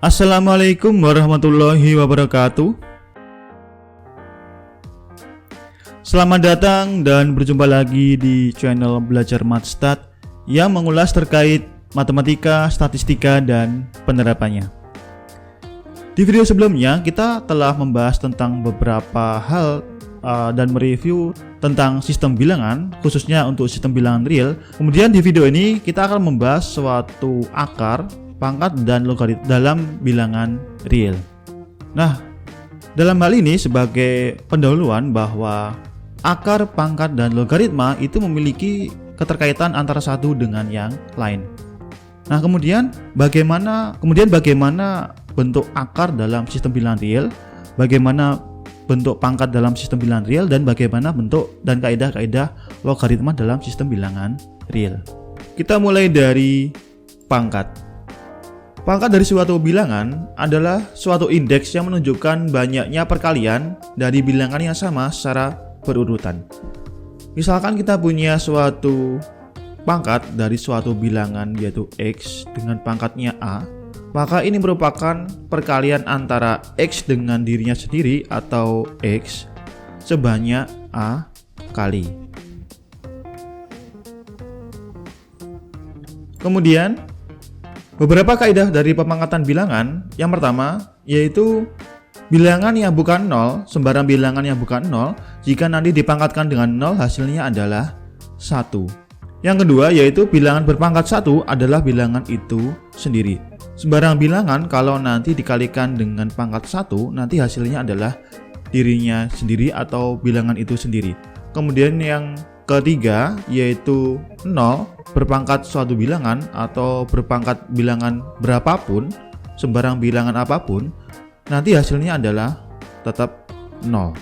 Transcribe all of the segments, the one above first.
Assalamualaikum warahmatullahi wabarakatuh. Selamat datang dan berjumpa lagi di channel Belajar Matstat yang mengulas terkait matematika, statistika, dan penerapannya. Di video sebelumnya kita telah membahas tentang beberapa hal dan mereview tentang sistem bilangan, khususnya untuk sistem bilangan real. Kemudian di video ini kita akan membahas suatu akar, pangkat, dan logaritma dalam bilangan real. Nah, dalam hal ini sebagai pendahuluan bahwa akar, pangkat, dan logaritma itu memiliki keterkaitan antara satu dengan yang lain. Nah, kemudian bagaimana bentuk akar dalam sistem bilangan real, bagaimana bentuk pangkat dalam sistem bilangan real, dan bagaimana bentuk dan kaidah-kaidah logaritma dalam sistem bilangan real. Kita mulai dari pangkat. Pangkat dari suatu bilangan adalah suatu indeks yang menunjukkan banyaknya perkalian dari bilangan yang sama secara berurutan. Misalkan kita punya suatu pangkat dari suatu bilangan yaitu X dengan pangkatnya A, maka ini merupakan perkalian antara X dengan dirinya sendiri atau X sebanyak A kali. Kemudian beberapa kaidah dari pemangkatan bilangan. Yang pertama yaitu bilangan yang bukan 0, sembarang bilangan yang bukan 0, jika nanti dipangkatkan dengan 0 hasilnya adalah 1. Yang kedua yaitu bilangan berpangkat 1 adalah bilangan itu sendiri. Sembarang bilangan kalau nanti dikalikan dengan pangkat 1 nanti hasilnya adalah dirinya sendiri atau bilangan itu sendiri. Kemudian yang ketiga yaitu 0 berpangkat suatu bilangan atau berpangkat bilangan berapapun, sembarang bilangan apapun, nanti hasilnya adalah tetap 0.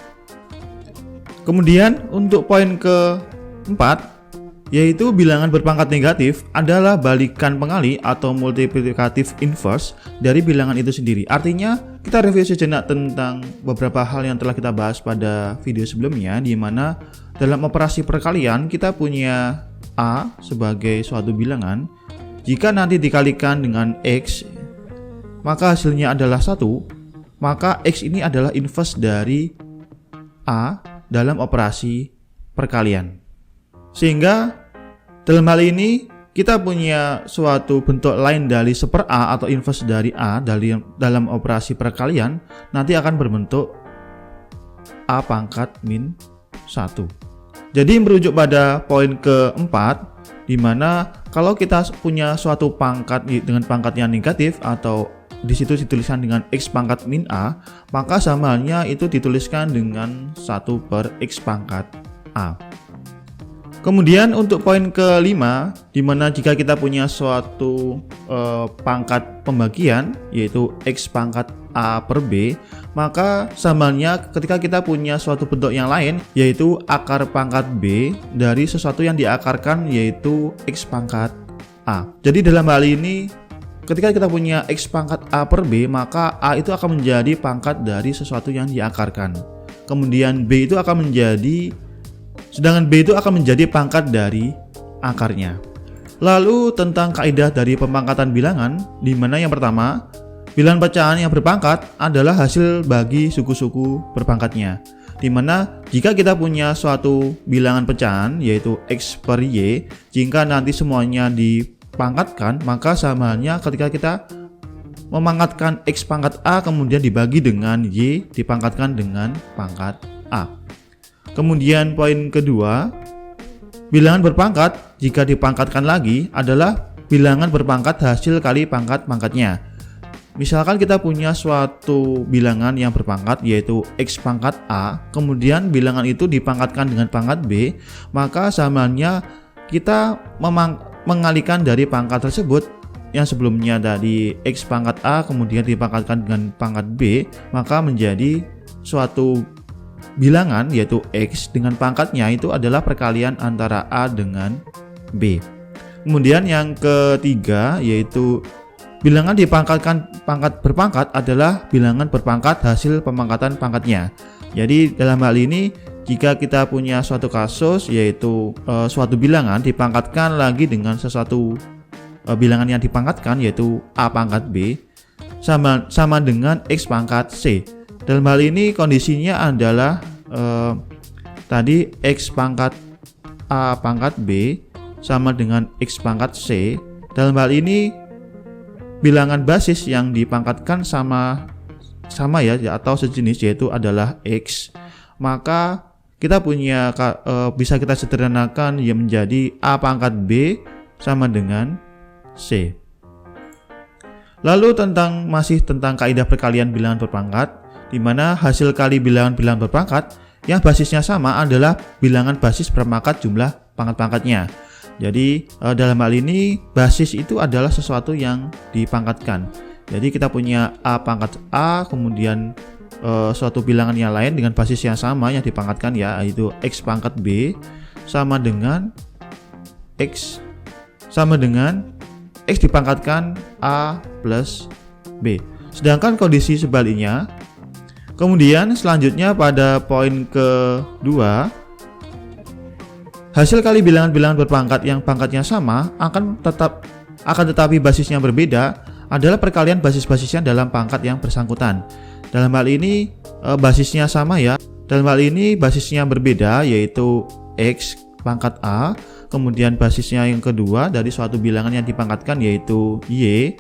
Kemudian untuk poin keempat yaitu bilangan berpangkat negatif adalah balikan pengali atau multiplikatif inverse dari bilangan itu sendiri. Artinya kita review sejenak tentang beberapa hal yang telah kita bahas pada video sebelumnya, di mana dalam operasi perkalian kita punya A sebagai suatu bilangan. Jika nanti dikalikan dengan X maka hasilnya adalah 1, maka X ini adalah inverse dari A dalam operasi perkalian. Sehingga dalam hal ini kita punya suatu bentuk lain dari 1/A atau inverse dari A dalam operasi perkalian nanti akan berbentuk A pangkat min 1. Jadi merujuk pada poin keempat, di mana kalau kita punya suatu pangkat dengan pangkat yang negatif atau di situ dituliskan dengan X pangkat min A, maka sama halnya itu dituliskan dengan 1/X pangkat A. Kemudian untuk poin kelima, di mana jika kita punya suatu pangkat pembagian yaitu X pangkat A per B, maka samanya ketika kita punya suatu bentuk yang lain yaitu akar pangkat B dari sesuatu yang diakarkan yaitu X pangkat A. Jadi dalam hal ini ketika kita punya X pangkat A per B, maka A itu akan menjadi pangkat dari sesuatu yang diakarkan. Kemudian B itu akan menjadi pangkat dari akarnya. Lalu tentang kaidah dari pemangkatan bilangan, di mana yang pertama, bilangan pecahan yang berpangkat adalah hasil bagi suku-suku berpangkatnya. Di mana jika kita punya suatu bilangan pecahan yaitu X per Y, jika nanti semuanya dipangkatkan, maka sama halnya ketika kita memangkatkan X pangkat A kemudian dibagi dengan Y dipangkatkan dengan pangkat A. Kemudian poin kedua, bilangan berpangkat jika dipangkatkan lagi adalah bilangan berpangkat hasil kali pangkat-pangkatnya. Misalkan kita punya suatu bilangan yang berpangkat yaitu X pangkat A, kemudian bilangan itu dipangkatkan dengan pangkat B, maka samanya kita mengalihkan dari pangkat tersebut yang sebelumnya dari X pangkat A kemudian dipangkatkan dengan pangkat B, maka menjadi suatu bilangan yaitu X dengan pangkatnya itu adalah perkalian antara A dengan B. Kemudian yang ketiga yaitu bilangan dipangkatkan pangkat berpangkat adalah bilangan berpangkat hasil pemangkatan pangkatnya. Jadi dalam hal ini jika kita punya suatu kasus yaitu suatu bilangan dipangkatkan lagi dengan sesuatu bilangan yang dipangkatkan yaitu A pangkat B, sama dengan X pangkat C. Dalam hal ini kondisinya adalah tadi X pangkat A pangkat B sama dengan X pangkat C. Dalam hal ini bilangan basis yang dipangkatkan sama ya atau sejenis, yaitu adalah X. Maka kita punya bisa kita sederhanakan yang menjadi A pangkat B sama dengan C. Lalu masih tentang kaidah perkalian bilangan berpangkat, di mana hasil kali bilangan-bilangan berpangkat yang basisnya sama adalah bilangan basis berpangkat jumlah pangkat-pangkatnya. Jadi dalam hal ini basis itu adalah sesuatu yang dipangkatkan. Jadi kita punya A pangkat A, kemudian suatu bilangan yang lain dengan basis yang sama yang dipangkatkan, yaitu X pangkat B sama dengan X dipangkatkan A plus B. Sedangkan kondisi sebaliknya. Kemudian selanjutnya pada poin kedua, hasil kali bilangan-bilangan berpangkat yang pangkatnya sama akan tetapi basisnya berbeda adalah perkalian basis-basisnya dalam pangkat yang bersangkutan. Dalam hal ini basisnya sama ya. Dalam hal ini basisnya berbeda, yaitu X pangkat A, kemudian basisnya yang kedua dari suatu bilangan yang dipangkatkan yaitu Y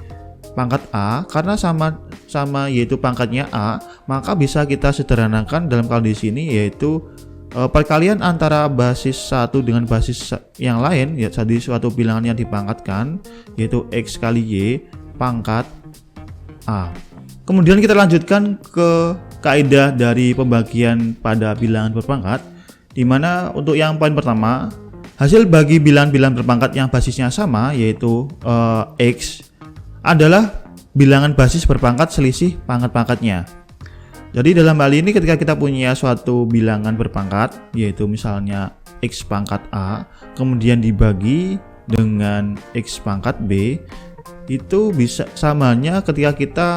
pangkat A. Karena sama yaitu pangkatnya A, maka bisa kita sederhanakan dalam kondisi ini, yaitu perkalian antara basis satu dengan basis yang lain, ya jadi suatu bilangan yang dipangkatkan yaitu X kali Y pangkat A. Kemudian kita lanjutkan ke kaidah dari pembagian pada bilangan berpangkat, di mana untuk yang poin pertama, hasil bagi bilangan-bilangan berpangkat yang basisnya sama yaitu X adalah bilangan basis berpangkat selisih pangkat-pangkatnya. Jadi dalam hal ini ketika kita punya suatu bilangan berpangkat, yaitu misalnya X pangkat A, kemudian dibagi dengan X pangkat B, itu bisa samanya ketika kita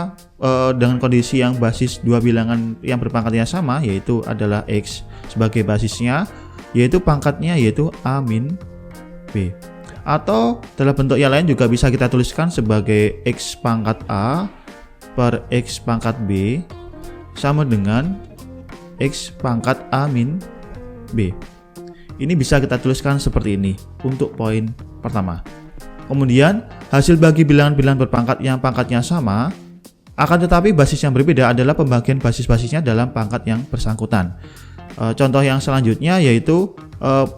dengan kondisi yang basis dua bilangan yang berpangkatnya sama, yaitu adalah X sebagai basisnya, yaitu pangkatnya yaitu A min B. Atau dalam bentuk yang lain juga bisa kita tuliskan sebagai X pangkat A per X pangkat B sama dengan X pangkat A min B. Ini bisa kita tuliskan seperti ini untuk poin pertama. Kemudian hasil bagi bilangan-bilangan berpangkat yang pangkatnya sama, akan tetapi basis yang berbeda adalah pembagian basis-basisnya dalam pangkat yang bersangkutan. Contoh yang selanjutnya yaitu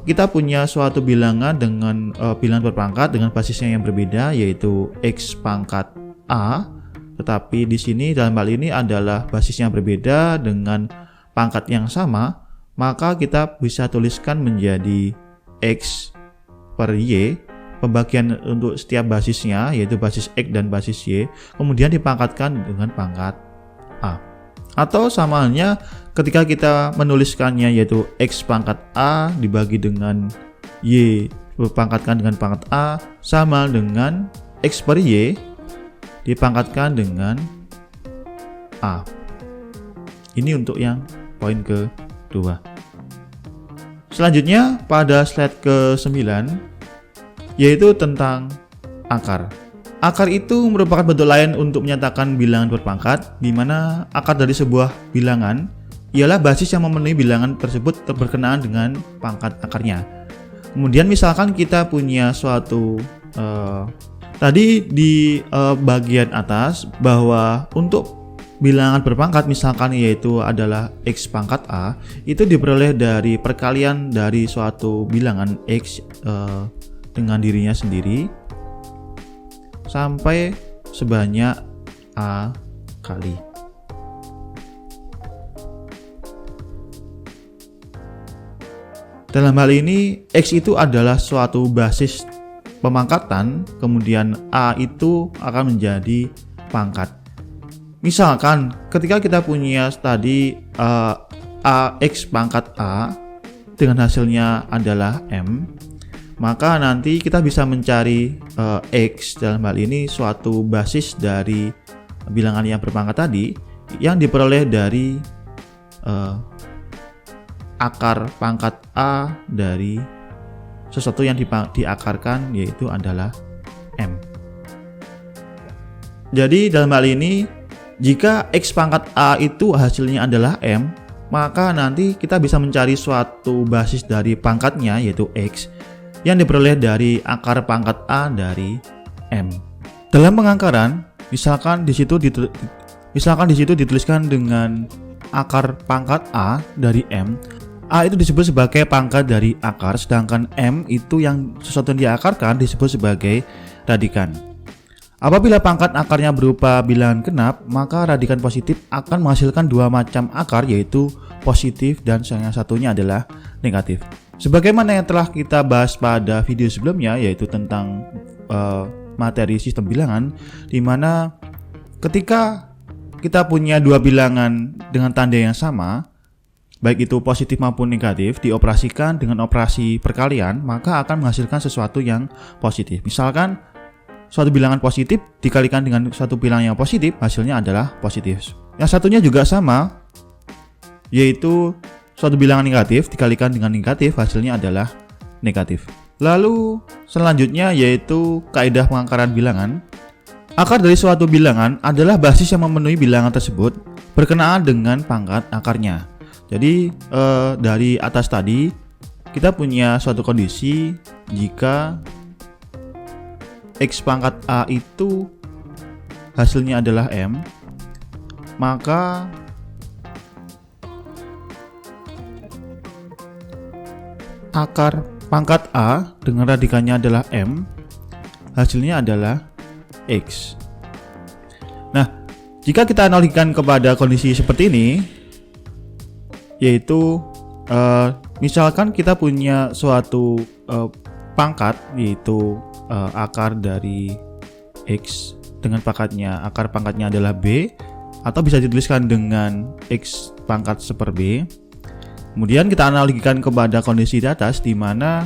kita punya suatu bilangan dengan bilangan berpangkat dengan basisnya yang berbeda, yaitu X pangkat A, tetapi di sini dalam hal ini adalah basisnya berbeda dengan pangkat yang sama, maka kita bisa tuliskan menjadi X per Y, pembagian untuk setiap basisnya yaitu basis X dan basis Y, kemudian dipangkatkan dengan pangkat A. Atau sama halnya ketika kita menuliskannya yaitu X pangkat A dibagi dengan Y dipangkatkan dengan pangkat A sama dengan X per Y dipangkatkan dengan A. Ini untuk yang poin kedua. Selanjutnya pada slide ke-9 yaitu tentang akar. Akar itu merupakan bentuk lain untuk menyatakan bilangan berpangkat, di mana akar dari sebuah bilangan ialah basis yang memenuhi bilangan tersebut berkenaan dengan pangkat akarnya. Kemudian misalkan kita punya suatu tadi di bagian atas bahwa untuk bilangan berpangkat misalkan yaitu adalah X pangkat A, itu diperoleh dari perkalian dari suatu bilangan X dengan dirinya sendiri sampai sebanyak A kali. Dalam hal ini X itu adalah suatu basis pemangkatan, kemudian A itu akan menjadi pangkat. Misalkan ketika kita punya tadi X pangkat A dengan hasilnya adalah M, maka nanti kita bisa mencari X, dalam hal ini suatu basis dari bilangan yang berpangkat tadi yang diperoleh dari akar pangkat A dari sesuatu yang diakarkan yaitu adalah M. Jadi dalam hal ini, jika X pangkat A itu hasilnya adalah M, maka nanti kita bisa mencari suatu basis dari pangkatnya yaitu X yang diperoleh dari akar pangkat A dari M. Dalam pengangkaran, misalkan di situ dituliskan dengan akar pangkat A dari M. A itu disebut sebagai pangkat dari akar, sedangkan M itu yang sesuatu yang diakarkan disebut sebagai radikan. Apabila pangkat akarnya berupa bilangan genap, maka radikan positif akan menghasilkan dua macam akar, yaitu positif dan yang satunya adalah negatif. Sebagaimana yang telah kita bahas pada video sebelumnya, yaitu tentang materi sistem bilangan, di mana ketika kita punya dua bilangan dengan tanda yang sama, baik itu positif maupun negatif, dioperasikan dengan operasi perkalian, maka akan menghasilkan sesuatu yang positif. Misalkan suatu bilangan positif dikalikan dengan suatu bilangan yang positif, hasilnya adalah positif. Yang satunya juga sama, yaitu suatu bilangan negatif dikalikan dengan negatif, hasilnya adalah negatif. Lalu selanjutnya yaitu kaidah pengangkaran bilangan. Akar dari suatu bilangan adalah basis yang memenuhi bilangan tersebut berkenaan dengan pangkat akarnya. Jadi dari atas tadi kita punya suatu kondisi jika X pangkat A itu hasilnya adalah M, maka akar pangkat A dengan radikannya adalah M, hasilnya adalah X. Nah, jika kita analogikan kepada kondisi seperti ini, yaitu misalkan kita punya suatu pangkat, yaitu akar dari X dengan akar pangkatnya adalah B, atau bisa dituliskan dengan X pangkat seper B. Kemudian kita analogikan kepada kondisi di atas, di mana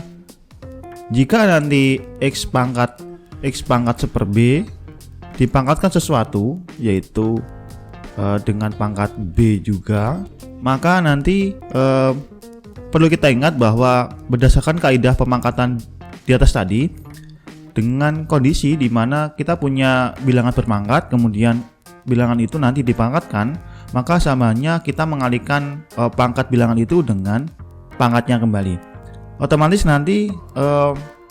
jika nanti X pangkat seper B dipangkatkan sesuatu, yaitu dengan pangkat B juga, maka nanti perlu kita ingat bahwa berdasarkan kaidah pemangkatan di atas tadi, dengan kondisi di mana kita punya bilangan berpangkat, kemudian bilangan itu nanti dipangkatkan, maka samanya kita mengalihkan pangkat bilangan itu dengan pangkatnya kembali. Otomatis nanti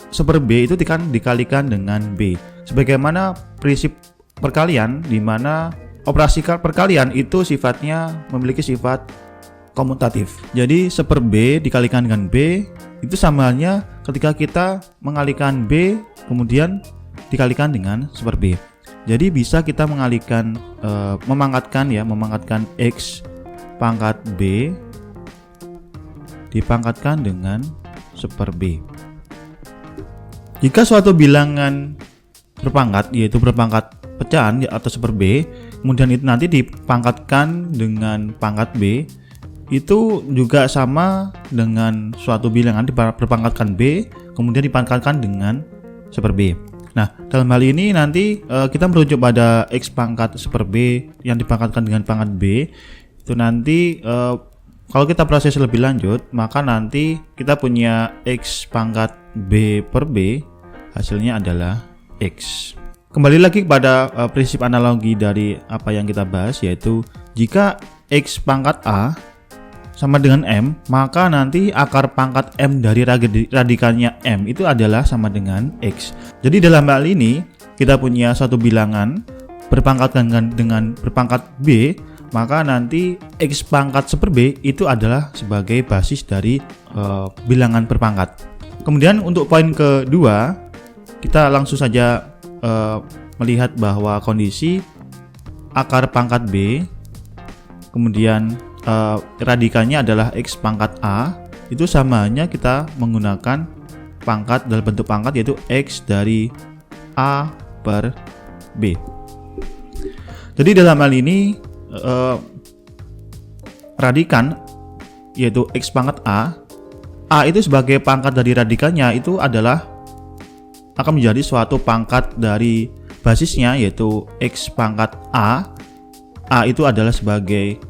seper B itu dikalikan dengan B. Sebagaimana prinsip perkalian, di mana operasi perkalian itu sifatnya memiliki sifat komutatif. Jadi seper B dikalikan dengan B itu sama halnya ketika kita mengalihkan B kemudian dikalikan dengan seper B. Jadi bisa kita mengalihkan memangkatkan X pangkat B dipangkatkan dengan seper B. Jika suatu bilangan berpangkat, yaitu berpangkat pecahan atau seper B, kemudian itu nanti dipangkatkan dengan pangkat B, itu juga sama dengan suatu bilangan berpangkatkan B kemudian dipangkatkan dengan seper B. Nah, dalam hal ini nanti kita merujuk pada X pangkat seper B yang dipangkatkan dengan pangkat B. Itu nanti kalau kita proses lebih lanjut, maka nanti kita punya X pangkat B per B, hasilnya adalah X. Kembali lagi kepada prinsip analogi dari apa yang kita bahas, yaitu jika X pangkat A sama dengan M, maka nanti akar pangkat M dari radikannya M itu adalah sama dengan X. Jadi dalam hal ini kita punya satu bilangan berpangkat dengan berpangkat B, maka nanti X pangkat seper B itu adalah sebagai basis dari bilangan berpangkat. Kemudian untuk poin kedua, kita langsung saja melihat bahwa kondisi akar pangkat B kemudian radikannya adalah X pangkat A, itu sama halnya kita menggunakan pangkat dalam bentuk pangkat, yaitu X dari A per B. Jadi dalam hal ini radikan yaitu X pangkat A itu sebagai pangkat dari radikannya itu adalah akan menjadi suatu pangkat dari basisnya, yaitu X pangkat A itu adalah sebagai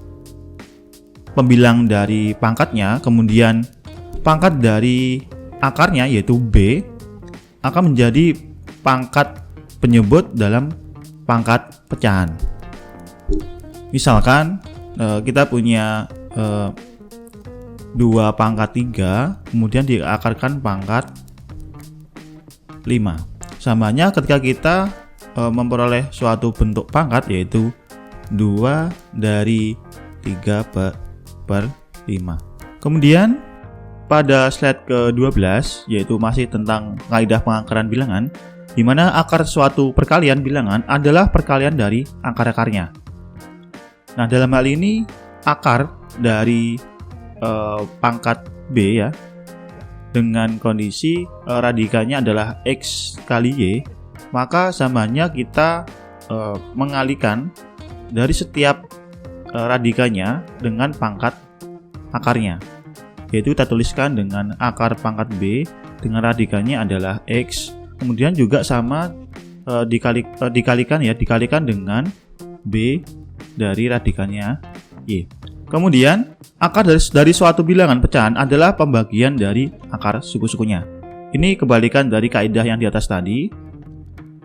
pembilang dari pangkatnya, kemudian pangkat dari akarnya yaitu B akan menjadi pangkat penyebut dalam pangkat pecahan. Misalkan kita punya 2 pangkat 3, kemudian diakarkan pangkat 5. Samanya ketika kita memperoleh suatu bentuk pangkat, yaitu 2 dari 3 per 5. Kemudian pada slide ke-12, yaitu masih tentang kaidah pengakaran bilangan, di mana akar suatu perkalian bilangan adalah perkalian dari akar-akarnya. Nah, dalam hal ini akar dari pangkat B ya, dengan kondisi radikannya adalah X kali Y, maka samanya kita mengalihkan dari setiap radikannya dengan pangkat akarnya, yaitu kita tuliskan dengan akar pangkat B dengan radikannya adalah X, kemudian juga sama dikalikan dengan B dari radikannya Y. Kemudian akar dari suatu bilangan pecahan adalah pembagian dari akar suku-sukunya. Ini kebalikan dari kaidah yang di atas tadi,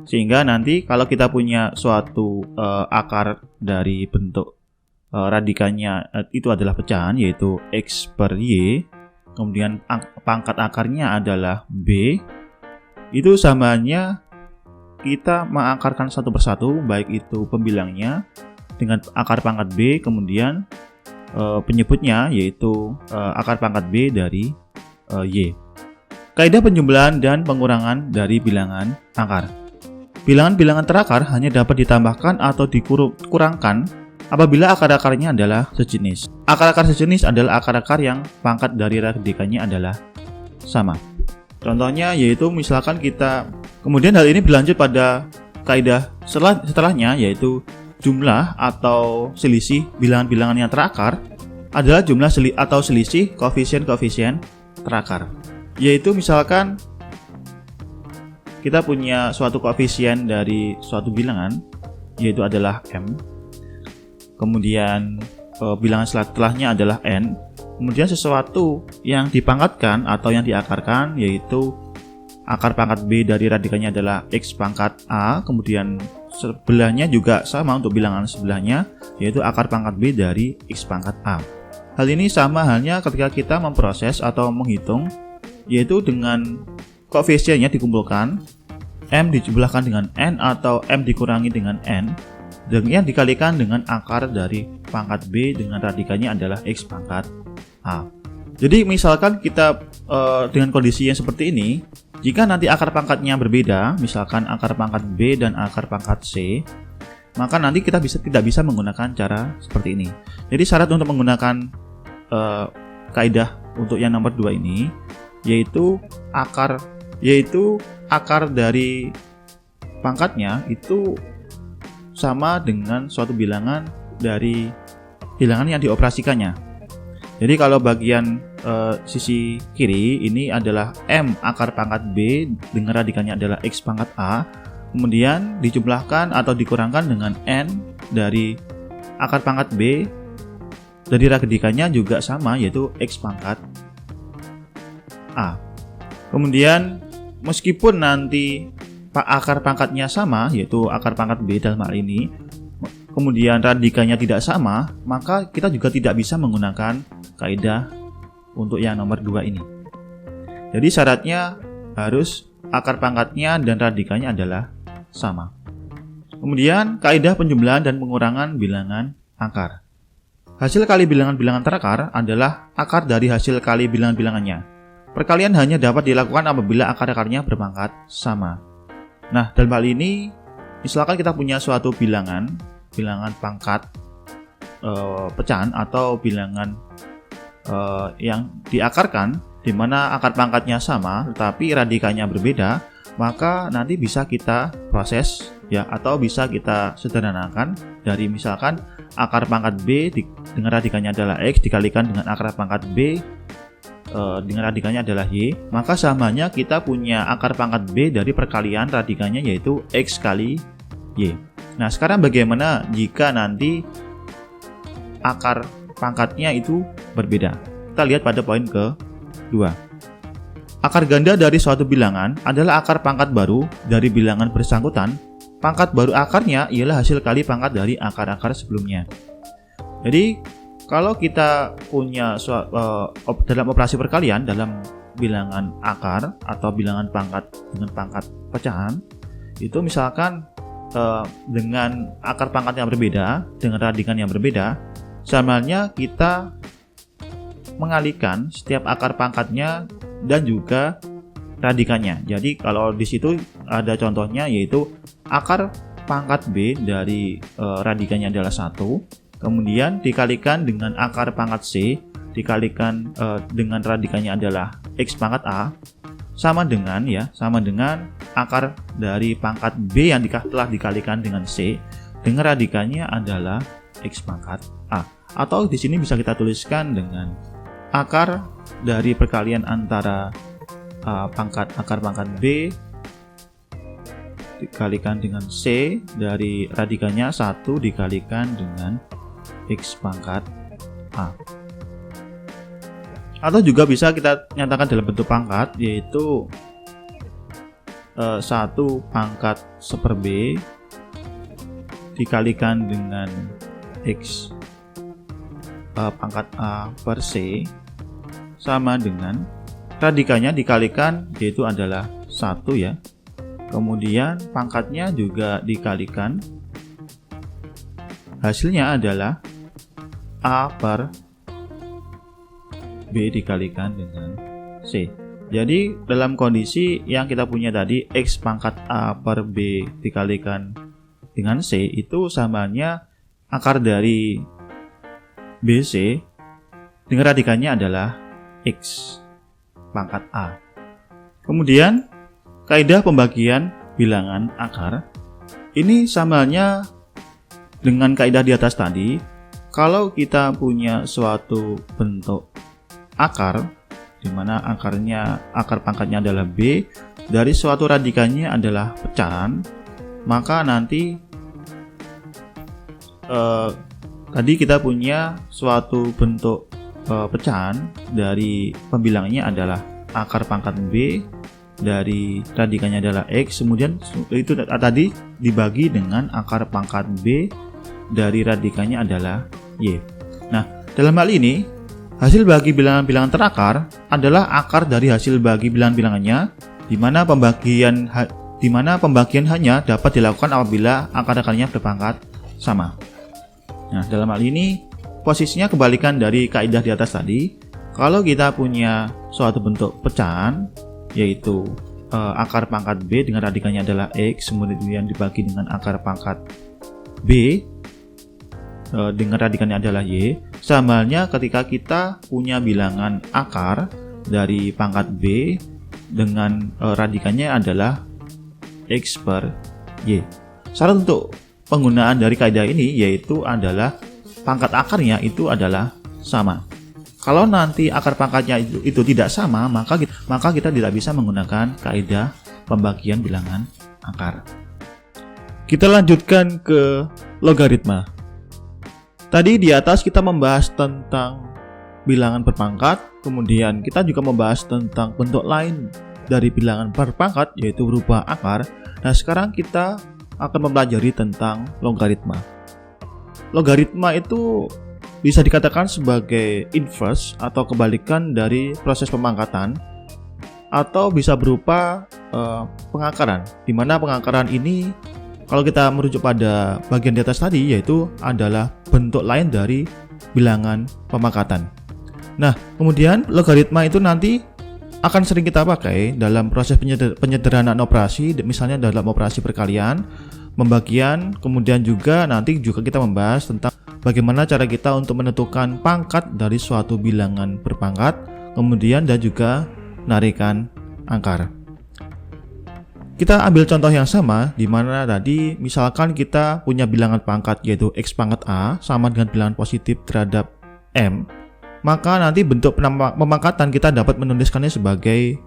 sehingga nanti kalau kita punya suatu akar dari bentuk radikannya itu adalah pecahan, yaitu X per Y, kemudian pangkat akarnya adalah B, itu samanya kita mengakarkan satu persatu, baik itu pembilangnya dengan akar pangkat B, kemudian penyebutnya yaitu akar pangkat B dari Y. Kaidah penjumlahan dan pengurangan dari bilangan akar. Bilangan-bilangan terakar hanya dapat ditambahkan atau dikurangkan apabila akar-akarnya adalah sejenis. Akar-akar sejenis adalah akar-akar yang pangkat dari radikannya adalah sama. Contohnya yaitu misalkan kita, kemudian hal ini berlanjut pada kaidah setelahnya, yaitu jumlah atau selisih bilangan-bilangan yang terakar adalah jumlah atau selisih koefisien-koefisien terakar. Yaitu misalkan kita punya suatu koefisien dari suatu bilangan, yaitu adalah M, kemudian bilangan setelahnya adalah N, kemudian sesuatu yang dipangkatkan atau yang diakarkan yaitu akar pangkat B dari radikannya adalah X pangkat A, kemudian sebelahnya juga sama untuk bilangan sebelahnya, yaitu akar pangkat B dari X pangkat A. Hal ini sama halnya ketika kita memproses atau menghitung, yaitu dengan koefisiennya dikumpulkan, M dijumlahkan dengan N atau M dikurangi dengan N, dan yang dikalikan dengan akar dari pangkat B dengan radikannya adalah X pangkat A. Jadi misalkan kita dengan kondisi yang seperti ini, jika nanti akar pangkatnya berbeda, misalkan akar pangkat B dan akar pangkat C, maka nanti kita tidak bisa menggunakan cara seperti ini. Jadi syarat untuk menggunakan kaidah untuk yang nomor 2 ini, yaitu akar dari pangkatnya itu sama dengan suatu bilangan dari bilangan yang dioperasikannya. Jadi kalau bagian sisi kiri ini adalah M akar pangkat B dengan radikannya adalah X pangkat A, kemudian dijumlahkan atau dikurangkan dengan N dari akar pangkat B dari radikannya juga sama, yaitu X pangkat A. Kemudian meskipun nanti akar pangkatnya sama, yaitu akar pangkat B dalam hal ini, kemudian radikannya tidak sama, maka kita juga tidak bisa menggunakan kaidah untuk yang nomor 2 ini. Jadi syaratnya harus akar pangkatnya dan radikannya adalah sama. Kemudian kaidah penjumlahan dan pengurangan bilangan akar. Hasil kali bilangan-bilangan terakar adalah akar dari hasil kali bilangan-bilangannya. Perkalian hanya dapat dilakukan apabila akar-akarnya berpangkat sama. Nah, dalam hal ini misalkan kita punya suatu bilangan pangkat pecahan atau bilangan yang diakarkan di mana akar pangkatnya sama tetapi radikannya berbeda, maka nanti bisa kita proses ya, atau bisa kita sederhanakan dari misalkan akar pangkat B dengan radikannya adalah X dikalikan dengan akar pangkat B dengan radikannya adalah Y, maka samanya kita punya akar pangkat B dari perkalian radikannya yaitu X kali Y. Nah, sekarang bagaimana jika nanti akar pangkatnya itu berbeda? Kita lihat pada poin ke-2. Akar ganda dari suatu bilangan adalah akar pangkat baru dari bilangan bersangkutan pangkat baru akarnya ialah hasil kali pangkat dari akar-akar sebelumnya. Jadi kalau kita punya dalam operasi perkalian dalam bilangan akar atau bilangan pangkat dengan pangkat pecahan, itu misalkan dengan akar pangkat yang berbeda, dengan radikan yang berbeda, sebenarnya kita mengalihkan setiap akar pangkatnya dan juga radikannya. Jadi kalau di situ ada contohnya, yaitu akar pangkat B dari radikannya adalah 1, kemudian dikalikan dengan akar pangkat C dikalikan dengan radikannya adalah X pangkat A, sama dengan akar dari pangkat B yang telah dikalikan dengan C dengan radikannya adalah X pangkat A. Atau di sini bisa kita tuliskan dengan akar dari perkalian antara akar pangkat B dikalikan dengan C dari radikannya 1 dikalikan dengan X pangkat A. Atau juga bisa kita nyatakan dalam bentuk pangkat, yaitu 1 pangkat seper B dikalikan dengan X pangkat A per C sama dengan radikannya dikalikan, yaitu adalah 1 ya. Kemudian pangkatnya juga dikalikan, hasilnya adalah A per B dikalikan dengan C. Jadi dalam kondisi yang kita punya tadi, X pangkat A per B dikalikan dengan C, itu samanya akar dari BC dengan radikannya adalah X pangkat A. Kemudian kaidah pembagian bilangan akar ini samanya dengan kaidah di atas tadi. Kalau kita punya suatu bentuk akar di mana akar pangkatnya adalah B, dari suatu radikannya adalah pecahan, maka nanti tadi kita punya suatu bentuk pecahan dari pembilangnya adalah akar pangkat B dari radikannya adalah X, kemudian itu tadi dibagi dengan akar pangkat B dari radikannya adalah Y. Nah, dalam hal ini hasil bagi bilangan-bilangan terakar adalah akar dari hasil bagi bilangan-bilangannya, di mana pembagian hanya dapat dilakukan apabila akar-akarnya berpangkat sama. Nah, dalam hal ini posisinya kebalikan dari kaidah di atas tadi. Kalau kita punya suatu bentuk pecahan, yaitu akar pangkat B dengan radikannya adalah X, kemudian dibagi dengan akar pangkat B dengan radikannya adalah Y, samanya ketika kita punya bilangan akar dari pangkat B dengan radikannya adalah X per Y. Syarat untuk penggunaan dari kaidah ini yaitu adalah pangkat akarnya itu adalah sama. Kalau nanti akar pangkatnya itu tidak sama, maka kita tidak bisa menggunakan kaidah pembagian bilangan akar. Kita lanjutkan ke logaritma. Tadi di atas kita membahas tentang bilangan berpangkat, kemudian kita juga membahas tentang bentuk lain dari bilangan berpangkat yaitu berupa akar. Nah, sekarang kita akan mempelajari tentang logaritma. Logaritma itu bisa dikatakan sebagai inverse atau kebalikan dari proses pemangkatan, atau bisa berupa pengakaran, di mana pengakaran ini kalau kita merujuk pada bagian di atas tadi yaitu adalah bentuk lain dari bilangan pemangkatan. Nah, kemudian logaritma itu nanti akan sering kita pakai dalam proses penyederhanaan operasi, misalnya dalam operasi perkalian, pembagian, kemudian juga nanti kita membahas tentang bagaimana cara kita untuk menentukan pangkat dari suatu bilangan berpangkat, kemudian dan juga menarikan akar. Kita ambil contoh yang sama, di mana tadi misalkan kita punya bilangan pangkat yaitu X pangkat A sama dengan bilangan positif terhadap M, maka nanti bentuk pemangkatan kita dapat menuliskannya sebagai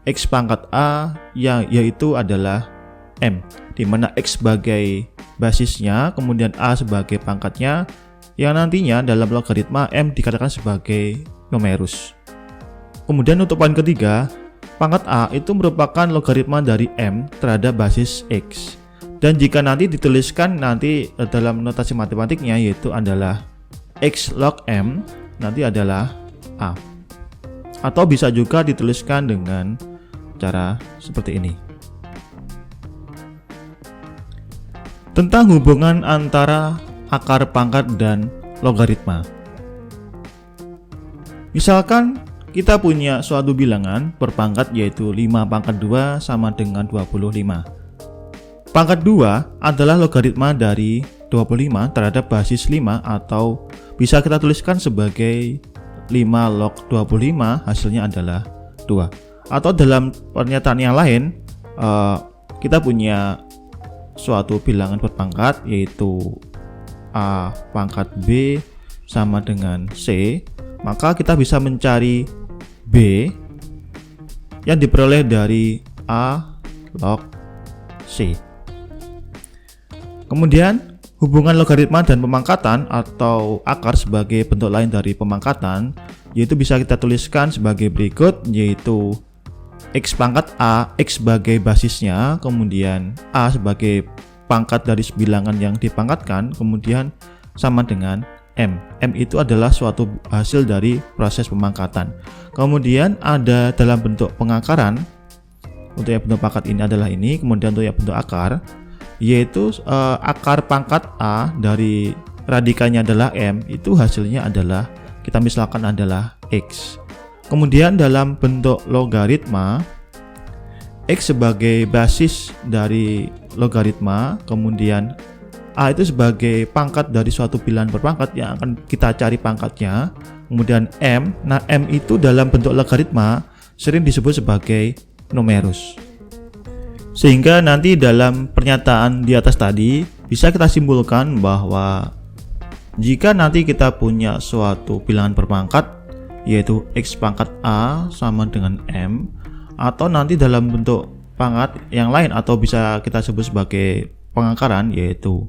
X pangkat A yang yaitu adalah M, di mana X sebagai basisnya, kemudian A sebagai pangkatnya, yang nantinya dalam logaritma M dikatakan sebagai numerus. Kemudian untuk poin ketiga, pangkat A itu merupakan logaritma dari M terhadap basis X. Dan jika nanti dituliskan nanti dalam notasi matematiknya yaitu adalah X log M nanti adalah A. Atau bisa juga dituliskan dengan cara seperti ini. Tentang hubungan antara akar pangkat dan logaritma. Misalkan kita punya suatu bilangan berpangkat yaitu 5 pangkat 2 sama dengan 25. Pangkat 2 adalah logaritma dari 25 terhadap basis 5 atau bisa kita tuliskan sebagai 5 log 25 hasilnya adalah 2. Atau dalam pernyataan yang lain kita punya suatu bilangan berpangkat yaitu A pangkat B sama dengan C, maka kita bisa mencari B yang diperoleh dari A log C. Kemudian hubungan logaritma dan pemangkatan atau akar sebagai bentuk lain dari pemangkatan yaitu bisa kita tuliskan sebagai berikut, yaitu X pangkat A, X sebagai basisnya, kemudian A sebagai pangkat dari bilangan yang dipangkatkan, kemudian sama dengan M. M itu adalah suatu hasil dari proses pemangkatan. Kemudian ada dalam bentuk pengakaran, untuk yang bentuk pangkat ini adalah ini, kemudian untuk yang bentuk akar, yaitu akar pangkat A dari radikannya adalah M, itu hasilnya adalah, kita misalkan adalah X. Kemudian dalam bentuk logaritma, X sebagai basis dari logaritma, kemudian A itu sebagai pangkat dari suatu bilangan berpangkat yang akan kita cari pangkatnya, kemudian M. Nah, M itu dalam bentuk logaritma sering disebut sebagai numerus. Sehingga nanti dalam pernyataan di atas tadi bisa kita simpulkan bahwa jika nanti kita punya suatu bilangan berpangkat yaitu X pangkat A sama dengan M, atau nanti dalam bentuk pangkat yang lain atau bisa kita sebut sebagai pengakaran yaitu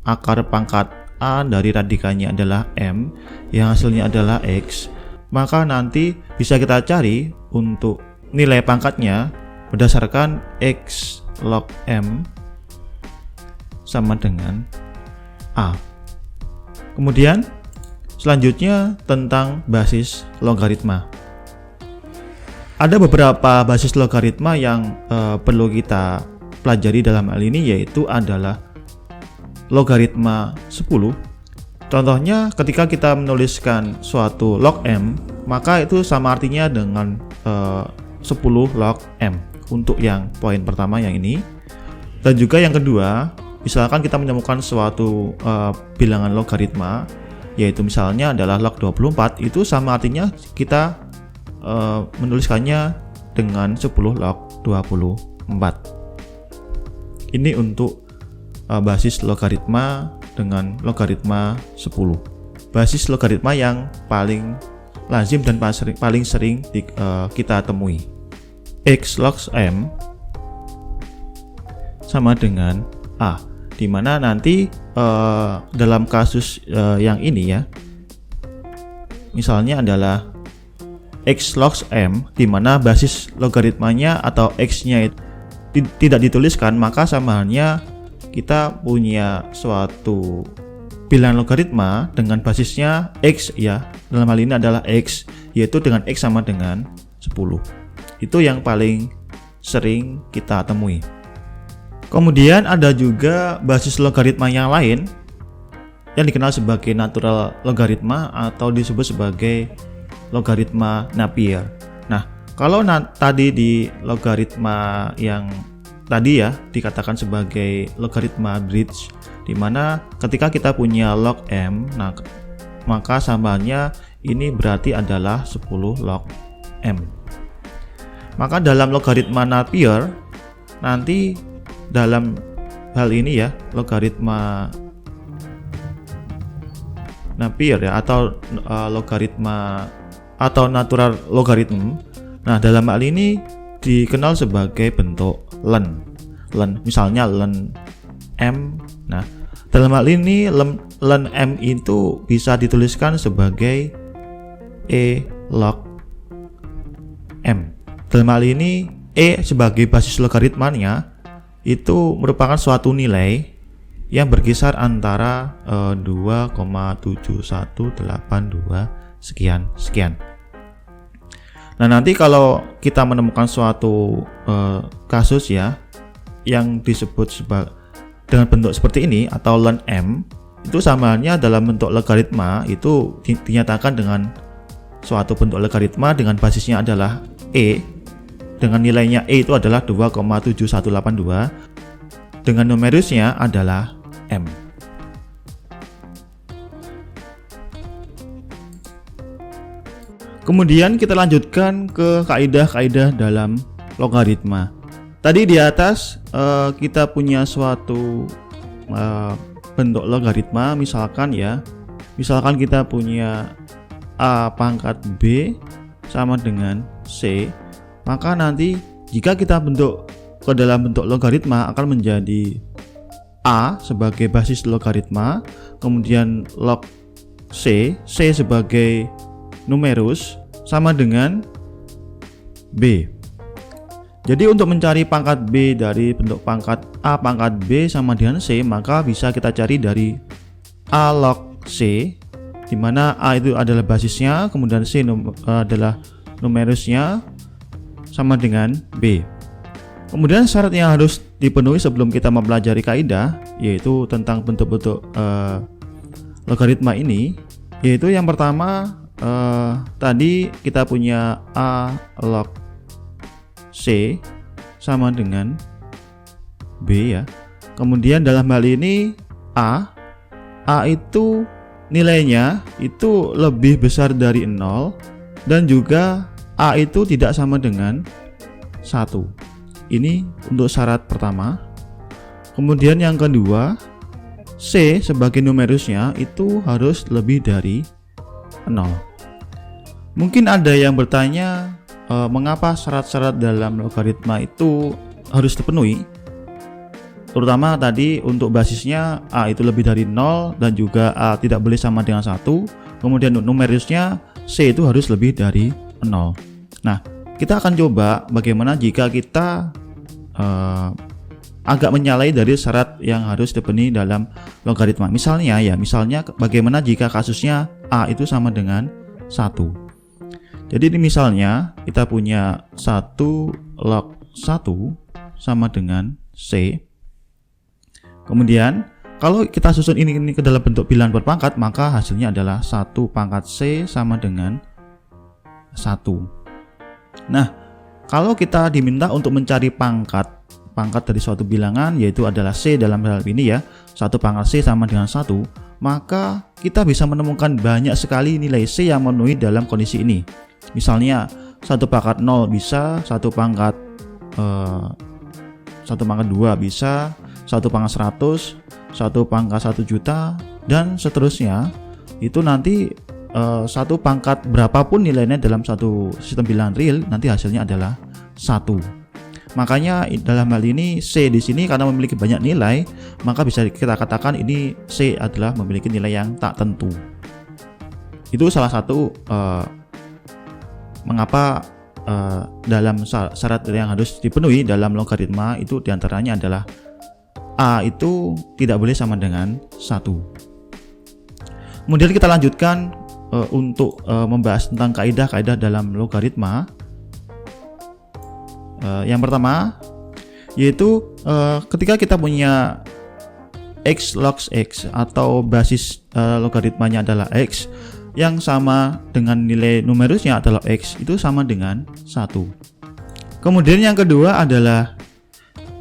akar pangkat A dari radikannya adalah M yang hasilnya adalah X, maka nanti bisa kita cari untuk nilai pangkatnya berdasarkan X log M sama dengan A. Kemudian selanjutnya tentang basis logaritma. Ada beberapa basis logaritma yang perlu kita pelajari dalam hal ini, yaitu adalah logaritma 10. Contohnya ketika kita menuliskan suatu log M, maka itu sama artinya dengan 10 log M untuk yang poin pertama yang ini. Dan juga yang kedua, misalkan kita menemukan suatu bilangan logaritma yaitu misalnya adalah log 24, itu sama artinya kita menuliskannya dengan 10 log 24. Ini untuk basis logaritma dengan logaritma 10. Basis logaritma yang paling lazim dan paling sering kita temui. X log M sama dengan A, dimana nanti dalam kasus yang ini ya, misalnya adalah X log M, dimana basis logaritmanya atau X-nya tidak dituliskan, maka sama halnya kita punya suatu bilangan logaritma dengan basisnya X ya, dalam hal ini adalah X, yaitu dengan X sama dengan 10. Itu yang paling sering kita temui. Kemudian ada juga basis logaritma yang lain yang dikenal sebagai natural logaritma atau disebut sebagai logaritma Napier. Nah, kalau tadi di logaritma yang tadi ya dikatakan sebagai logaritma bridge, di mana ketika kita punya log M, nah maka samanya ini berarti adalah 10 log M. Maka dalam logaritma Napier nanti dalam hal ini ya, logaritma Napier ya, atau logaritma atau natural logarithm. Nah, dalam hal ini dikenal sebagai bentuk len. Misalnya len M. Nah, dalam hal ini len M itu bisa dituliskan sebagai E log M. Dalam hal ini E sebagai basis logaritmanya itu merupakan suatu nilai yang berkisar antara 2,7182 sekian. Nah, nanti kalau kita menemukan suatu kasus ya yang disebut dengan bentuk seperti ini atau ln m, itu samaannya dalam bentuk logaritma itu dinyatakan dengan suatu bentuk logaritma dengan basisnya adalah e, dengan nilainya e itu adalah 2,7182, dengan numerusnya adalah m. Kemudian kita lanjutkan ke kaidah-kaidah dalam logaritma. Tadi di atas kita punya suatu bentuk logaritma, misalkan kita punya a pangkat b sama dengan c, maka nanti jika kita bentuk ke dalam bentuk logaritma akan menjadi a sebagai basis logaritma, kemudian log c sebagai numerus sama dengan b. Jadi untuk mencari pangkat b dari bentuk pangkat a pangkat b sama dengan c, maka bisa kita cari dari a log c, di mana a itu adalah basisnya, kemudian c adalah numerusnya sama dengan b. Kemudian syarat yang harus dipenuhi sebelum kita mempelajari kaidah yaitu tentang bentuk-bentuk logaritma ini, yaitu yang pertama tadi kita punya a log c sama dengan b ya. Kemudian dalam hal ini a itu nilainya itu lebih besar dari 0 dan juga a itu tidak sama dengan 1. Ini untuk syarat pertama. Kemudian yang kedua, c sebagai numerusnya itu harus lebih dari 0. Mungkin ada yang bertanya mengapa syarat-syarat dalam logaritma itu harus dipenuhi, terutama tadi untuk basisnya a itu lebih dari 0 dan juga a tidak boleh sama dengan 1, kemudian numerusnya c itu harus lebih dari 0. Nah, kita akan coba bagaimana jika kita agak menyalahi dari syarat yang harus dipenuhi dalam logaritma. Misalnya bagaimana jika kasusnya a itu sama dengan 1. Jadi ini misalnya kita punya 1 log 1 sama dengan c. Kemudian kalau kita susun ini ke dalam bentuk bilangan berpangkat, maka hasilnya adalah 1 pangkat c sama dengan 1. Nah, kalau kita diminta untuk mencari pangkat dari suatu bilangan, yaitu adalah c dalam hal ini ya, 1 pangkat c sama dengan 1, maka kita bisa menemukan banyak sekali nilai c yang memenuhi dalam kondisi ini. Misalnya 1 pangkat 0 bisa, 1 pangkat 2 bisa, 1 pangkat 100, 1 pangkat 1 juta, dan seterusnya. Itu nanti 1 pangkat berapapun nilainya dalam satu sistem bilangan real, nanti hasilnya adalah 1. Makanya dalam hal ini c di sini karena memiliki banyak nilai, maka bisa kita katakan ini c adalah memiliki nilai yang tak tentu. Itu salah satu mengapa dalam syarat yang harus dipenuhi dalam logaritma itu diantaranya adalah a itu tidak boleh sama dengan 1. Kemudian kita lanjutkan untuk membahas tentang kaidah-kaidah dalam logaritma. Yang pertama yaitu ketika kita punya x log x atau basis logaritmanya adalah x yang sama dengan nilai numerusnya adalah x, itu sama dengan 1. Kemudian yang kedua adalah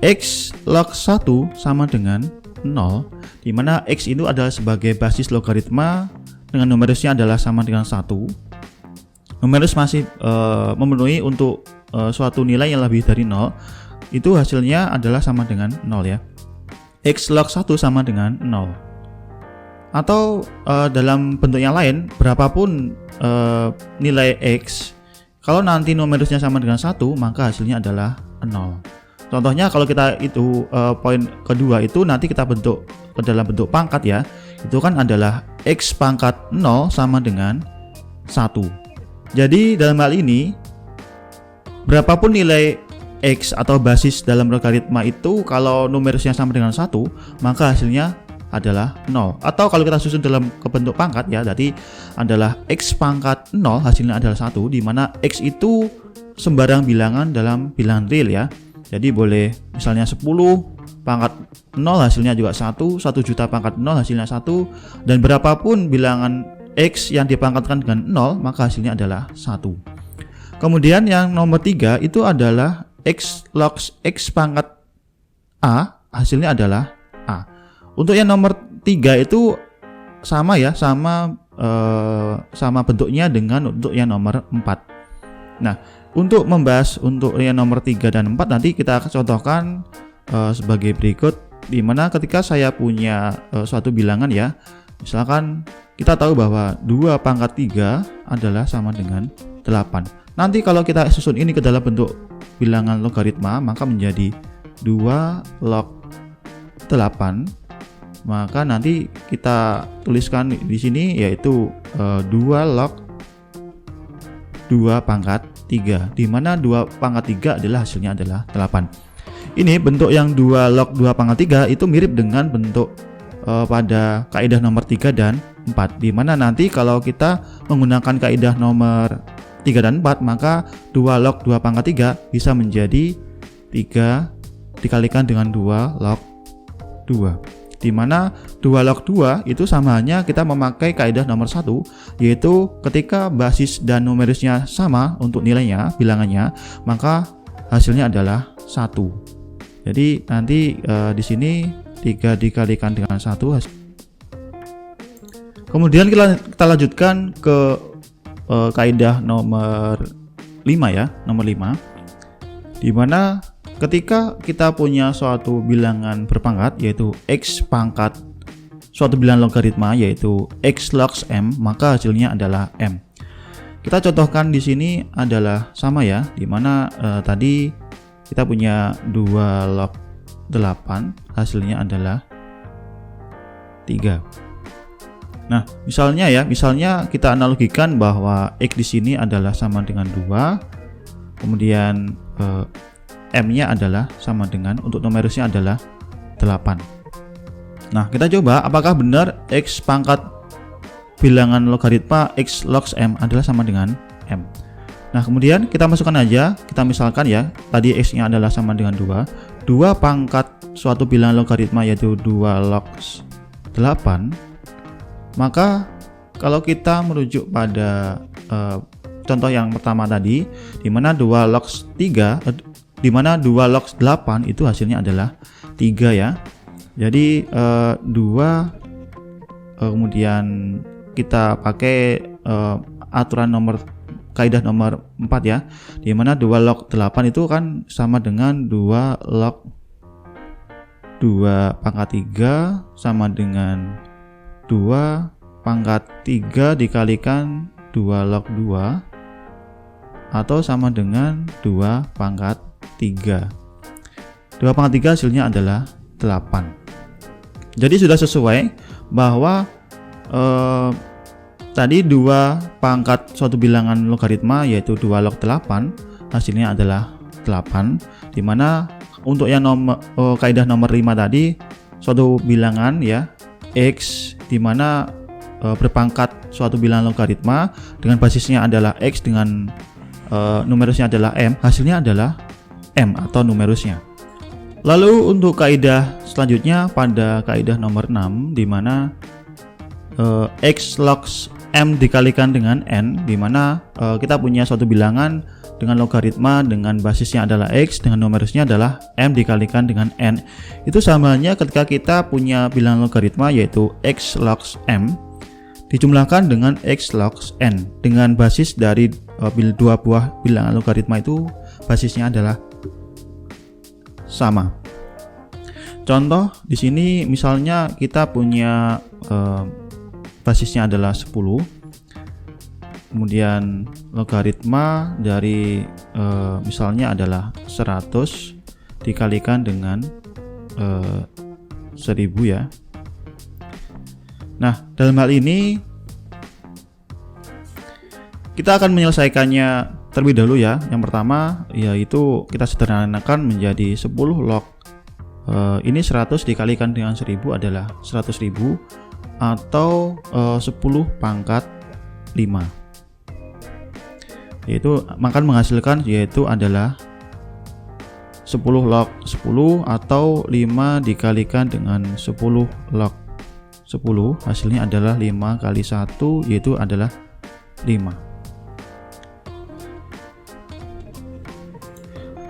x log 1 sama dengan 0, di mana x itu adalah sebagai basis logaritma dengan numerusnya adalah sama dengan 1. Numerus masih memenuhi untuk suatu nilai yang lebih dari 0, itu hasilnya adalah sama dengan 0 ya. X log 1 sama dengan 0. Atau dalam bentuk yang lain, berapapun nilai x, kalau nanti numerusnya sama dengan 1, maka hasilnya adalah 0. Contohnya kalau kita itu poin kedua itu nanti kita bentuk ke dalam bentuk pangkat ya, itu kan adalah x pangkat 0 sama dengan 1. Jadi dalam hal ini berapapun nilai X atau basis dalam logaritma itu kalau numerusnya sama dengan 1, maka hasilnya adalah 0. Atau kalau kita susun dalam bentuk pangkat ya, berarti adalah X pangkat 0 hasilnya adalah 1, di mana X itu sembarang bilangan dalam bilangan real ya. Jadi boleh misalnya 10 pangkat 0 hasilnya juga 1, 1 juta pangkat 0 hasilnya 1, dan berapapun bilangan X yang dipangkatkan dengan 0 maka hasilnya adalah 1. Kemudian yang nomor 3 itu adalah X log X pangkat A, hasilnya adalah A. Untuk yang nomor 3 itu sama ya, sama bentuknya dengan untuk yang nomor 4. Nah, untuk membahas untuk yang nomor 3 dan 4 nanti kita akan contohkan sebagai berikut, dimana ketika saya punya suatu bilangan ya, misalkan kita tahu bahwa 2 pangkat 3 adalah sama dengan 8. Nanti kalau kita susun ini ke dalam bentuk bilangan logaritma, maka menjadi 2 log 8. Maka nanti kita tuliskan di sini yaitu 2 log 2 pangkat 3, di mana 2 pangkat 3 adalah hasilnya adalah 8. Ini bentuk yang 2 log 2 pangkat 3 itu mirip dengan bentuk pada kaidah nomor 3 dan 4, di mana nanti kalau kita menggunakan kaidah nomor 3 dan 4, maka 2 log 2 pangkat 3 bisa menjadi 3 dikalikan dengan 2 log 2, di mana 2 log 2 itu sama halnya kita memakai kaidah nomor 1, yaitu ketika basis dan numerusnya sama untuk nilainya, bilangannya, maka hasilnya adalah 1. Jadi nanti di sini 3 dikalikan dengan 1. Kemudian kita lanjutkan ke kaidah nomor 5 ya, nomor 5, di mana ketika kita punya suatu bilangan berpangkat yaitu X pangkat suatu bilangan logaritma yaitu X log M, maka hasilnya adalah M. Kita contohkan di sini adalah sama ya, di mana tadi kita punya 2 log 8 hasilnya adalah 3. Nah, misalnya kita analogikan bahwa X di sini adalah sama dengan 2, kemudian M-nya adalah sama dengan, untuk numerusnya adalah 8. Nah, kita coba apakah benar X pangkat bilangan logaritma X log M adalah sama dengan M. Nah, kemudian kita masukkan aja, kita misalkan ya, tadi X-nya adalah sama dengan 2 pangkat suatu bilangan logaritma yaitu 2 log 8. Maka kalau kita merujuk pada contoh yang pertama tadi, di mana 2 log 8 itu hasilnya adalah 3 ya. Jadi 2 kemudian kita pakai aturan kaidah nomor 4 ya, di mana 2 log 8 itu kan sama dengan 2 log 2 pangkat 3 sama dengan 2 pangkat 3 dikalikan 2 log 2 atau sama dengan 2 pangkat 3. 2 pangkat 3 hasilnya adalah 8. Jadi sudah sesuai bahwa tadi 2 pangkat suatu bilangan logaritma yaitu 2 log 8 hasilnya adalah 8, dimana untuk yang kaidah nomor 5 tadi suatu bilangan ya X, dimana berpangkat suatu bilangan logaritma dengan basisnya adalah X dengan numerusnya adalah M, hasilnya adalah M atau numerusnya. Lalu untuk kaidah selanjutnya pada kaidah nomor 6, dimana X log M dikalikan dengan N, dimana kita punya suatu bilangan dengan logaritma dengan basisnya adalah X dengan numerusnya adalah M dikalikan dengan N. Itu samanya ketika kita punya bilangan logaritma yaitu X log M dijumlahkan dengan X log N dengan basis dari dua buah bilangan logaritma itu basisnya adalah sama. Contoh di sini misalnya kita punya basisnya adalah 10, kemudian logaritma dari misalnya adalah 100 dikalikan dengan 1000 ya. Nah, dalam hal ini kita akan menyelesaikannya terlebih dahulu ya. Yang pertama yaitu kita sederhanakan menjadi 10 log ini 100 dikalikan dengan 1000 adalah 100.000 atau 10 pangkat 5. Yaitu akan menghasilkan yaitu adalah 10 log 10 atau 5 dikalikan dengan 10 log 10, hasilnya adalah 5 kali 1 yaitu adalah 5.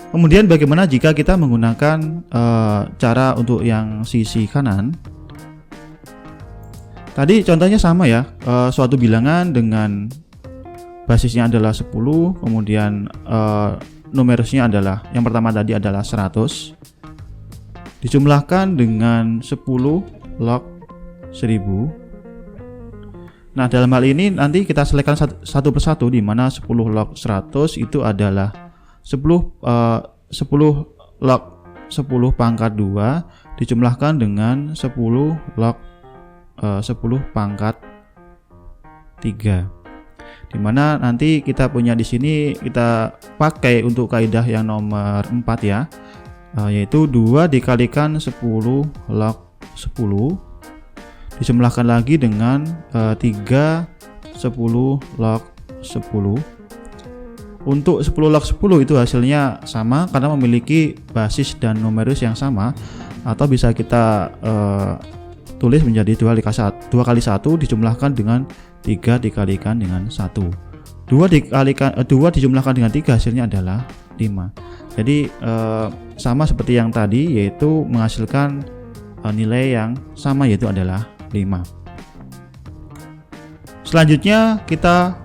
Kemudian bagaimana jika kita menggunakan cara untuk yang sisi kanan? Tadi contohnya sama ya, suatu bilangan dengan basisnya adalah 10, kemudian numerusnya adalah yang pertama tadi adalah 100 dijumlahkan dengan 10 log 1000. Nah, dalam hal ini nanti kita selesaikan satu persatu, di mana 10 log 100 itu adalah 10 log 10 pangkat 2 dijumlahkan dengan 10 log 10 pangkat 3. Dimana nanti kita punya di sini kita pakai untuk kaidah yang nomor 4 ya, yaitu 2 dikalikan 10 log 10 dijumlahkan lagi dengan 3 10 log 10. Untuk 10 log 10 itu hasilnya sama karena memiliki basis dan numerus yang sama, atau bisa kita tulis menjadi 2 kali 1 dijumlahkan dengan 3 dikalikan dengan 1. 2 dijumlahkan dengan 3 hasilnya adalah 5. Jadi sama seperti yang tadi, yaitu menghasilkan nilai yang sama yaitu adalah 5. Selanjutnya kita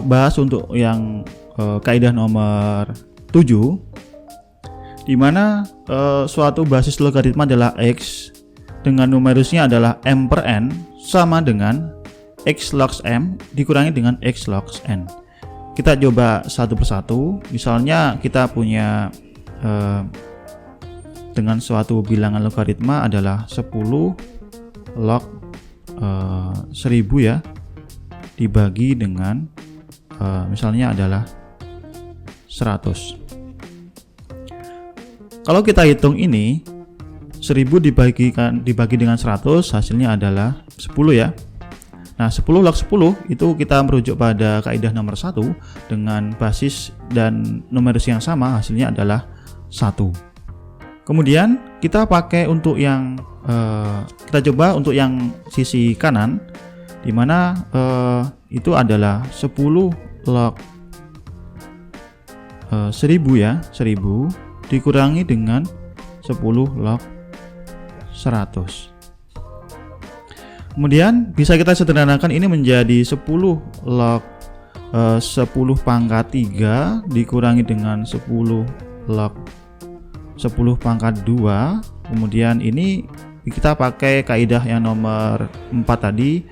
bahas untuk yang kaidah nomor 7, di mana suatu basis logaritma adalah x dengan numerusnya adalah m per n sama dengan x log m dikurangi dengan x log n. Kita coba satu persatu. Misalnya kita punya dengan suatu bilangan logaritma adalah 10 log 1000 ya, dibagi dengan misalnya adalah 100. Kalau kita hitung ini 1000 dibagi dengan 100 hasilnya adalah 10 ya. Nah, 10 log 10 itu kita merujuk pada kaidah nomor 1 dengan basis dan numerus yang sama, hasilnya adalah 1. Kemudian kita pakai untuk yang kita coba untuk yang sisi kanan, di mana itu adalah 10 log 1000 ya, 1000 dikurangi dengan 10 log 100. Kemudian bisa kita sederhanakan ini menjadi 10 log 10 pangkat 3 dikurangi dengan 10 log 10 pangkat 2. Kemudian ini kita pakai kaidah yang nomor 4 tadi,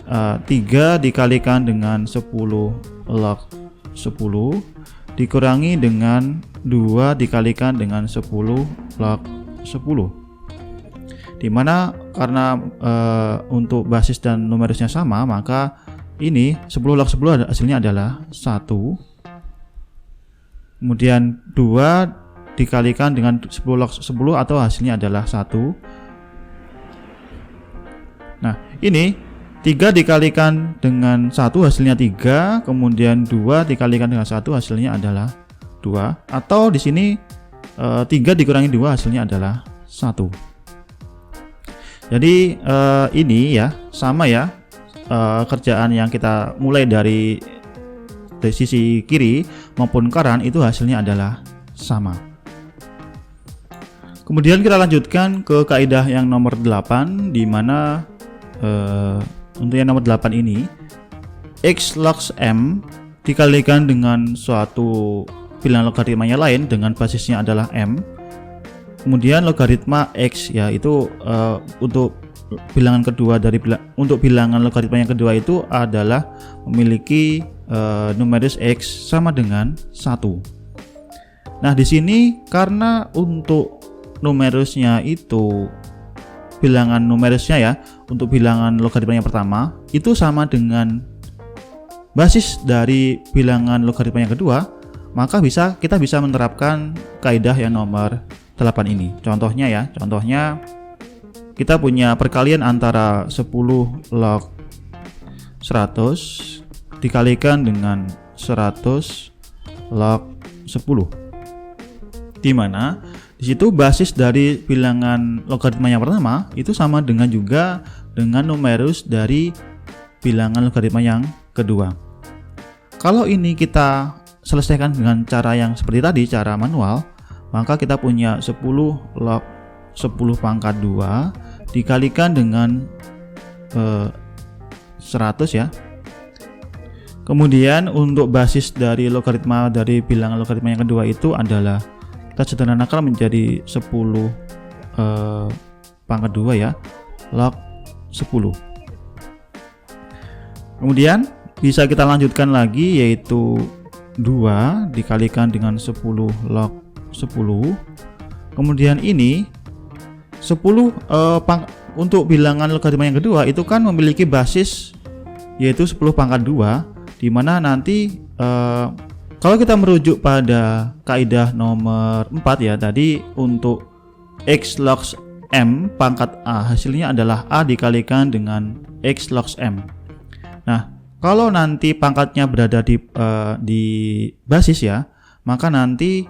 3 dikalikan dengan 10 log 10 dikurangi dengan 2 dikalikan dengan 10 log 10. Dimana karena untuk basis dan numerusnya sama, maka ini 10 log 10 hasilnya adalah 1. Kemudian 2 dikalikan dengan 10 log 10 atau hasilnya adalah 1. Nah, ini 3 dikalikan dengan 1 hasilnya 3, kemudian 2 dikalikan dengan 1 hasilnya adalah 2, atau di sini 3 dikurangi 2 hasilnya adalah 1. Jadi ini ya sama ya, kerjaan yang kita mulai dari sisi kiri maupun kanan itu hasilnya adalah sama. Kemudian kita lanjutkan ke kaidah yang nomor 8, di mana untuk yang nomor 8 ini x log m dikalikan dengan suatu bilangan logaritmanya lain dengan basisnya adalah m. Kemudian logaritma x ya, itu untuk bilangan kedua untuk bilangan logaritma yang kedua itu adalah memiliki numerus x sama dengan 1. Nah, di sini karena untuk numerusnya itu bilangan numerusnya ya, untuk bilangan logaritma yang pertama itu sama dengan basis dari bilangan logaritma yang kedua, maka kita bisa menerapkan kaidah yang nomor 8 ini. Contohnya kita punya perkalian antara 10 log 100 dikalikan dengan 100 log 10, di mana di situ basis dari bilangan logaritma yang pertama itu sama dengan numerus dari bilangan logaritma yang kedua. Kalau ini kita selesaikan dengan cara yang seperti tadi, cara manual, maka kita punya 10 log 10 pangkat 2 dikalikan dengan 100 ya. Kemudian untuk basis dari logaritma dari bilangan logaritma yang kedua itu adalah kita sederhanakan menjadi 10 pangkat 2 ya, log 10. Kemudian bisa kita lanjutkan lagi, yaitu 2 dikalikan dengan 10 log 10. Kemudian ini 10 untuk bilangan logaritma yang kedua itu kan memiliki basis yaitu 10 pangkat 2, di mana nanti kalau kita merujuk pada kaidah nomor 4 ya tadi, untuk x log m pangkat a hasilnya adalah a dikalikan dengan x log m. Nah, kalau nanti pangkatnya berada di basis ya, maka nanti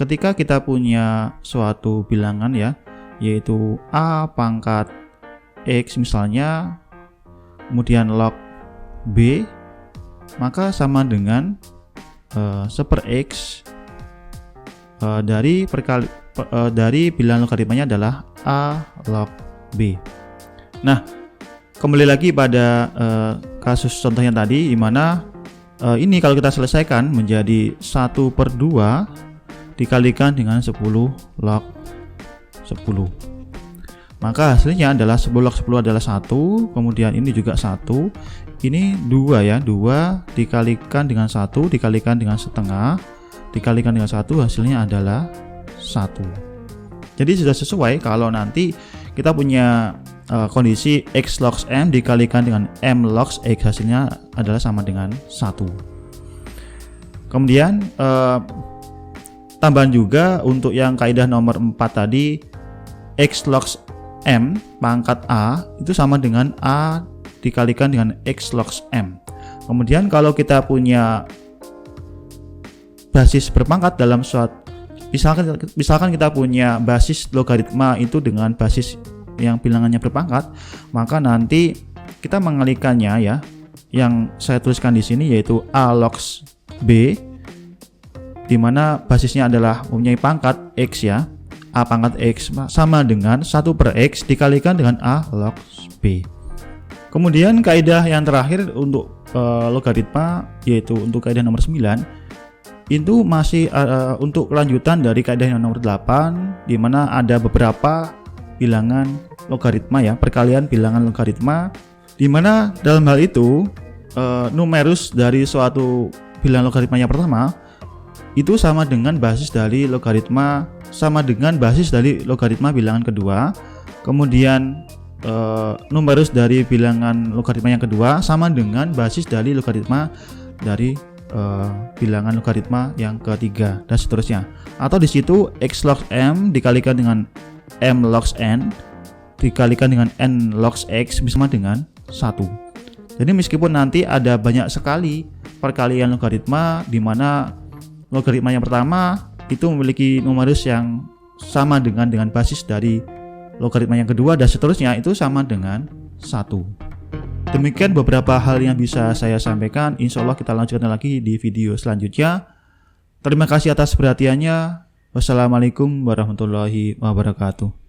ketika kita punya suatu bilangan ya, yaitu a pangkat x misalnya, kemudian log b, maka sama dengan 1/x dari bilangan logaritmanya adalah a log b. Nah, kembali lagi pada kasus contohnya tadi, di mana ini kalau kita selesaikan menjadi 1/2 dikalikan dengan 10 log 10. Maka hasilnya adalah 10 log 10 adalah 1, kemudian ini juga 1, ini 2 ya, 2 dikalikan dengan 1 dikalikan dengan setengah dikalikan dengan 1, hasilnya adalah 1. Jadi sudah sesuai kalau nanti kita punya kondisi x log m dikalikan dengan m log x, hasilnya adalah sama dengan 1. Kemudian tambahan juga untuk yang kaidah nomor 4 tadi, x log m pangkat a itu sama dengan a dikalikan dengan x log m. Kemudian kalau kita punya basis berpangkat dalam suatu, misalkan kita punya basis logaritma itu dengan basis yang bilangannya berpangkat, maka nanti kita mengalikannya ya, yang saya tuliskan di sini yaitu a log b, di mana basisnya adalah mempunyai pangkat x ya, a pangkat x sama dengan 1/x dikalikan dengan a log b. Kemudian kaidah yang terakhir untuk logaritma, yaitu untuk kaidah nomor 9, itu masih untuk kelanjutan dari kaidah yang nomor 8, di mana ada beberapa bilangan logaritma ya, perkalian bilangan logaritma, di mana dalam hal itu numerus dari suatu bilangan logaritma yang pertama itu sama dengan basis dari logaritma bilangan kedua. Kemudian numerus dari bilangan logaritma yang kedua sama dengan basis dari logaritma dari bilangan logaritma yang ketiga, dan seterusnya. Atau di situ x log m dikalikan dengan m log n dikalikan dengan n log x sama dengan 1. Jadi meskipun nanti ada banyak sekali perkalian logaritma, di mana logaritma yang pertama itu memiliki numerus yang sama dengan basis dari logaritma yang kedua, dan seterusnya itu sama dengan 1. Demikian beberapa hal yang bisa saya sampaikan. Insya Allah kita lanjutkan lagi di video selanjutnya. Terima kasih atas perhatiannya. Wassalamualaikum warahmatullahi wabarakatuh.